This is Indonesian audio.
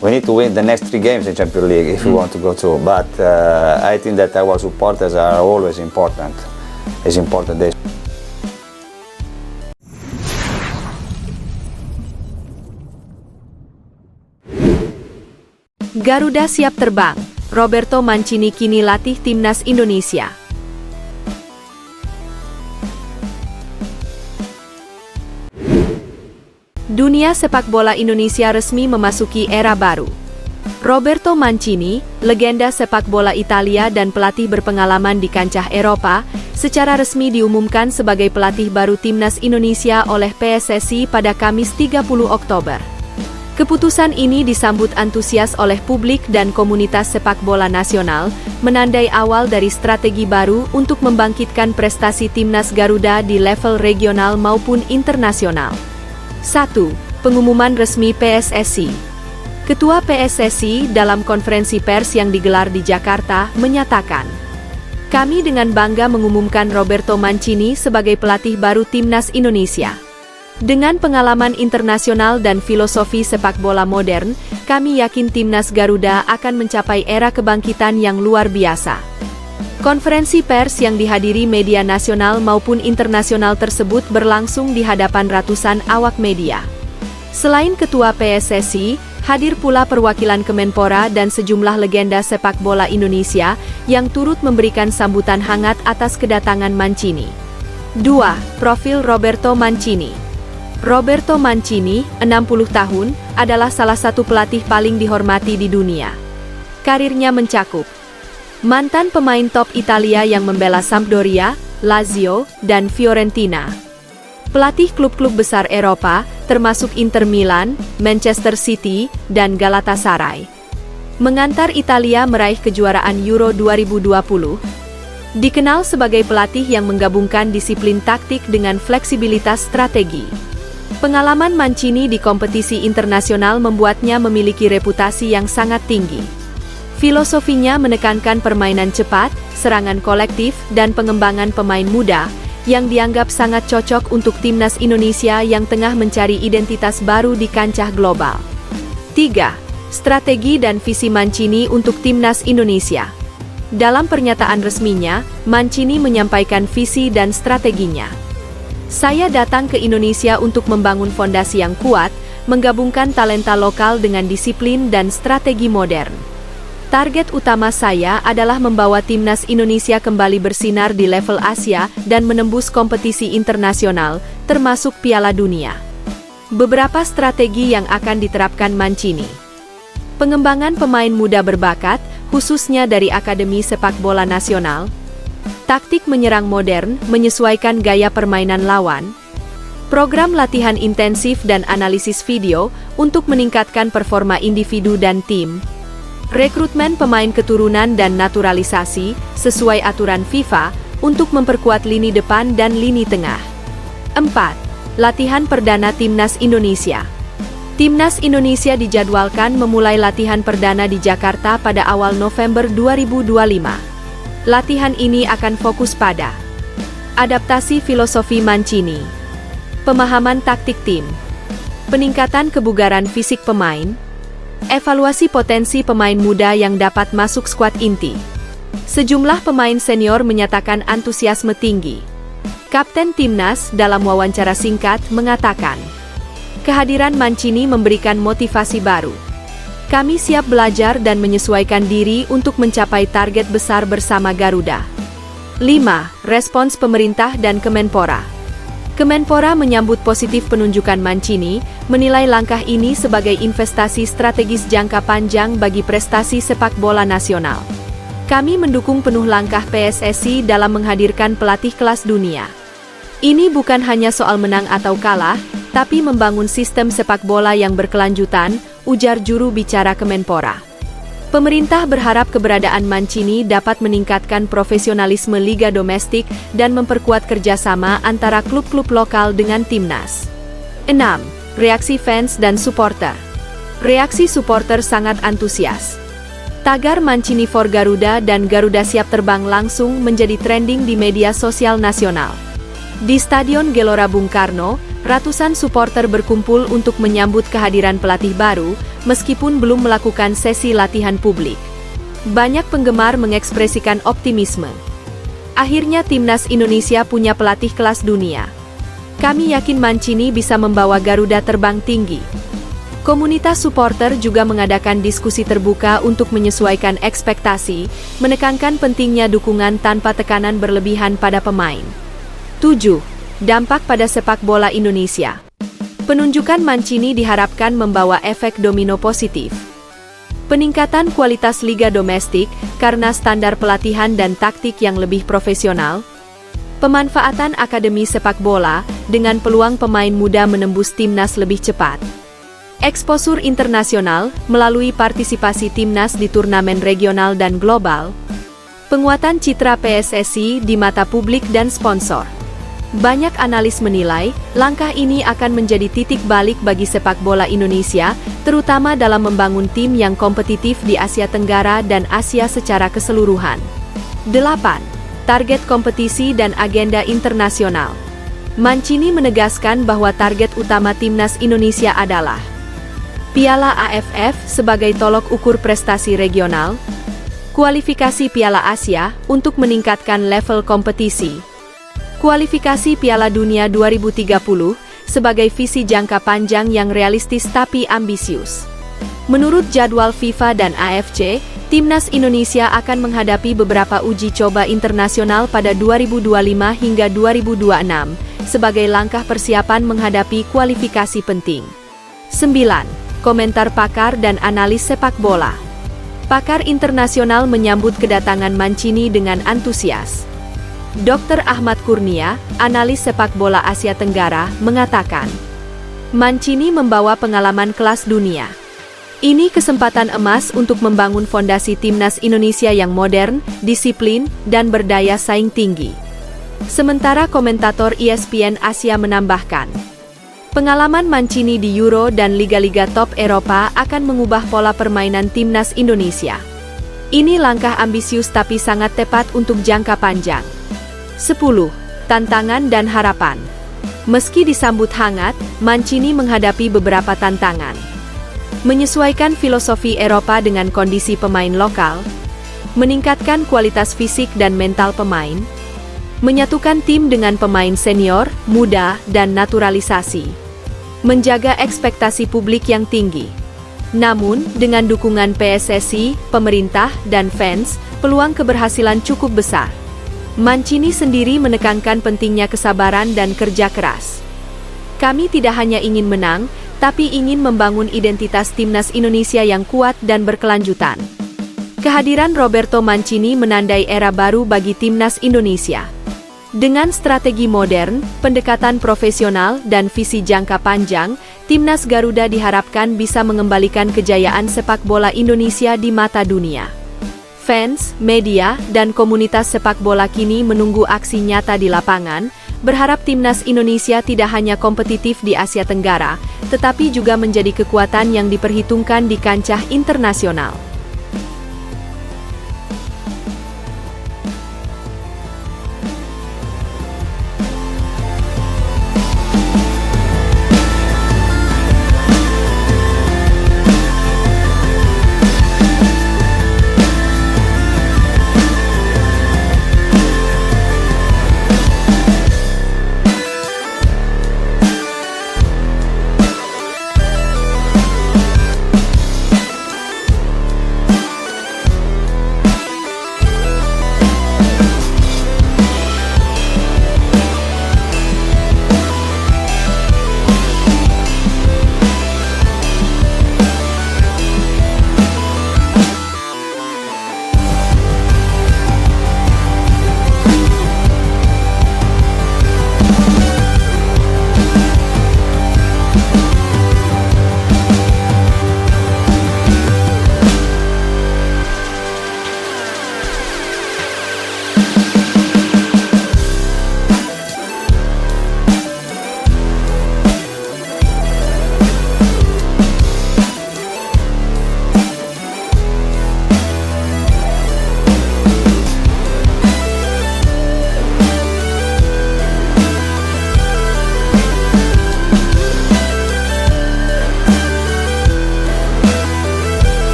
we need to win the next 3 games in Champions League if we want to go through. But I think that our supporters are always important. It's important. Garuda siap terbang. Roberto Mancini kini latih timnas Indonesia. Dunia sepak bola Indonesia resmi memasuki era baru. Roberto Mancini, legenda sepak bola Italia dan pelatih berpengalaman di kancah Eropa, secara resmi diumumkan sebagai pelatih baru timnas Indonesia oleh PSSI pada Kamis 30 Oktober. Keputusan ini disambut antusias oleh publik dan komunitas sepak bola nasional, menandai awal dari strategi baru untuk membangkitkan prestasi timnas Garuda di level regional maupun internasional. 1. Pengumuman resmi PSSI. Ketua PSSI dalam konferensi pers yang digelar di Jakarta menyatakan, "Kami dengan bangga mengumumkan Roberto Mancini sebagai pelatih baru timnas Indonesia. Dengan pengalaman internasional dan filosofi sepak bola modern, kami yakin timnas Garuda akan mencapai era kebangkitan yang luar biasa." Konferensi pers yang dihadiri media nasional maupun internasional tersebut berlangsung di hadapan ratusan awak media. Selain Ketua PSSI, hadir pula perwakilan Kemenpora dan sejumlah legenda sepak bola Indonesia yang turut memberikan sambutan hangat atas kedatangan Mancini. 2. Profil Roberto Mancini. Roberto Mancini, 60 tahun, adalah salah satu pelatih paling dihormati di dunia. Karirnya mencakup mantan pemain top Italia yang membela Sampdoria, Lazio, dan Fiorentina. Pelatih klub-klub besar Eropa, termasuk Inter Milan, Manchester City, dan Galatasaray. Mengantar Italia meraih kejuaraan Euro 2020. Dikenal sebagai pelatih yang menggabungkan disiplin taktik dengan fleksibilitas strategi. Pengalaman Mancini di kompetisi internasional membuatnya memiliki reputasi yang sangat tinggi. Filosofinya menekankan permainan cepat, serangan kolektif, dan pengembangan pemain muda, yang dianggap sangat cocok untuk timnas Indonesia yang tengah mencari identitas baru di kancah global. 3. Strategi dan visi Mancini untuk timnas Indonesia. Dalam pernyataan resminya, Mancini menyampaikan visi dan strateginya. "Saya datang ke Indonesia untuk membangun fondasi yang kuat, menggabungkan talenta lokal dengan disiplin dan strategi modern. Target utama saya adalah membawa timnas Indonesia kembali bersinar di level Asia dan menembus kompetisi internasional, termasuk Piala Dunia." Beberapa strategi yang akan diterapkan Mancini. Pengembangan pemain muda berbakat, khususnya dari Akademi Sepak Bola Nasional. Taktik menyerang modern, menyesuaikan gaya permainan lawan. Program latihan intensif dan analisis video untuk meningkatkan performa individu dan tim. Rekrutmen pemain keturunan dan naturalisasi sesuai aturan FIFA untuk memperkuat lini depan dan lini tengah. 4. Latihan perdana Timnas Indonesia. Timnas Indonesia dijadwalkan memulai latihan perdana di Jakarta pada awal November 2025. Latihan ini akan fokus pada adaptasi filosofi Mancini, pemahaman taktik tim, peningkatan kebugaran fisik pemain, evaluasi potensi pemain muda yang dapat masuk skuad inti. Sejumlah pemain senior menyatakan antusiasme tinggi. Kapten Timnas dalam wawancara singkat mengatakan, kehadiran Mancini memberikan motivasi baru. Kami siap belajar dan menyesuaikan diri untuk mencapai target besar bersama Garuda. 5. Respons pemerintah dan Kemenpora. Kemenpora menyambut positif penunjukan Mancini, menilai langkah ini sebagai investasi strategis jangka panjang bagi prestasi sepak bola nasional. Kami mendukung penuh langkah PSSI dalam menghadirkan pelatih kelas dunia. Ini bukan hanya soal menang atau kalah, tapi membangun sistem sepak bola yang berkelanjutan, ujar juru bicara Kemenpora. Pemerintah berharap keberadaan Mancini dapat meningkatkan profesionalisme liga domestik dan memperkuat kerjasama antara klub-klub lokal dengan timnas. 6. Reaksi fans dan supporter. Reaksi supporter sangat antusias. Tagar Mancini for Garuda dan Garuda siap terbang langsung menjadi trending di media sosial nasional. Di Stadion Gelora Bung Karno, ratusan supporter berkumpul untuk menyambut kehadiran pelatih baru, meskipun belum melakukan sesi latihan publik. Banyak penggemar mengekspresikan optimisme. Akhirnya timnas Indonesia punya pelatih kelas dunia. Kami yakin Mancini bisa membawa Garuda terbang tinggi. Komunitas supporter juga mengadakan diskusi terbuka untuk menyesuaikan ekspektasi, menekankan pentingnya dukungan tanpa tekanan berlebihan pada pemain. 7. Dampak pada sepak bola Indonesia. Penunjukan Mancini diharapkan membawa efek domino positif. Peningkatan kualitas liga domestik karena standar pelatihan dan taktik yang lebih profesional. Pemanfaatan akademi sepak bola dengan peluang pemain muda menembus timnas lebih cepat. Eksposur internasional melalui partisipasi timnas di turnamen regional dan global. Penguatan citra PSSI di mata publik dan sponsor. Banyak analis menilai, langkah ini akan menjadi titik balik bagi sepak bola Indonesia, terutama dalam membangun tim yang kompetitif di Asia Tenggara dan Asia secara keseluruhan. 8. Target kompetisi dan agenda internasional. Mancini menegaskan bahwa target utama timnas Indonesia adalah Piala AFF sebagai tolok ukur prestasi regional, kualifikasi Piala Asia untuk meningkatkan level kompetisi, kualifikasi Piala Dunia 2030 sebagai visi jangka panjang yang realistis tapi ambisius. Menurut jadwal FIFA dan AFC, timnas Indonesia akan menghadapi beberapa uji coba internasional pada 2025 hingga 2026 sebagai langkah persiapan menghadapi kualifikasi penting. 9. Komentar pakar dan analis sepak bola. Pakar internasional menyambut kedatangan Mancini dengan antusias. Dr. Ahmad Kurnia, analis sepak bola Asia Tenggara, mengatakan, Mancini membawa pengalaman kelas dunia. Ini kesempatan emas untuk membangun fondasi timnas Indonesia yang modern, disiplin, dan berdaya saing tinggi. Sementara komentator ESPN Asia menambahkan, pengalaman Mancini di Euro dan liga-liga top Eropa akan mengubah pola permainan timnas Indonesia. Ini langkah ambisius tapi sangat tepat untuk jangka panjang. 10. Tantangan dan harapan. Meski disambut hangat, Mancini menghadapi beberapa tantangan. Menyesuaikan filosofi Eropa dengan kondisi pemain lokal, meningkatkan kualitas fisik dan mental pemain, menyatukan tim dengan pemain senior, muda, dan naturalisasi, menjaga ekspektasi publik yang tinggi. Namun, dengan dukungan PSSI, pemerintah, dan fans, peluang keberhasilan cukup besar. Mancini sendiri menekankan pentingnya kesabaran dan kerja keras. Kami tidak hanya ingin menang, tapi ingin membangun identitas timnas Indonesia yang kuat dan berkelanjutan. Kehadiran Roberto Mancini menandai era baru bagi timnas Indonesia. Dengan strategi modern, pendekatan profesional, dan visi jangka panjang, timnas Garuda diharapkan bisa mengembalikan kejayaan sepak bola Indonesia di mata dunia. Fans, media, dan komunitas sepak bola kini menunggu aksi nyata di lapangan, berharap timnas Indonesia tidak hanya kompetitif di Asia Tenggara, tetapi juga menjadi kekuatan yang diperhitungkan di kancah internasional.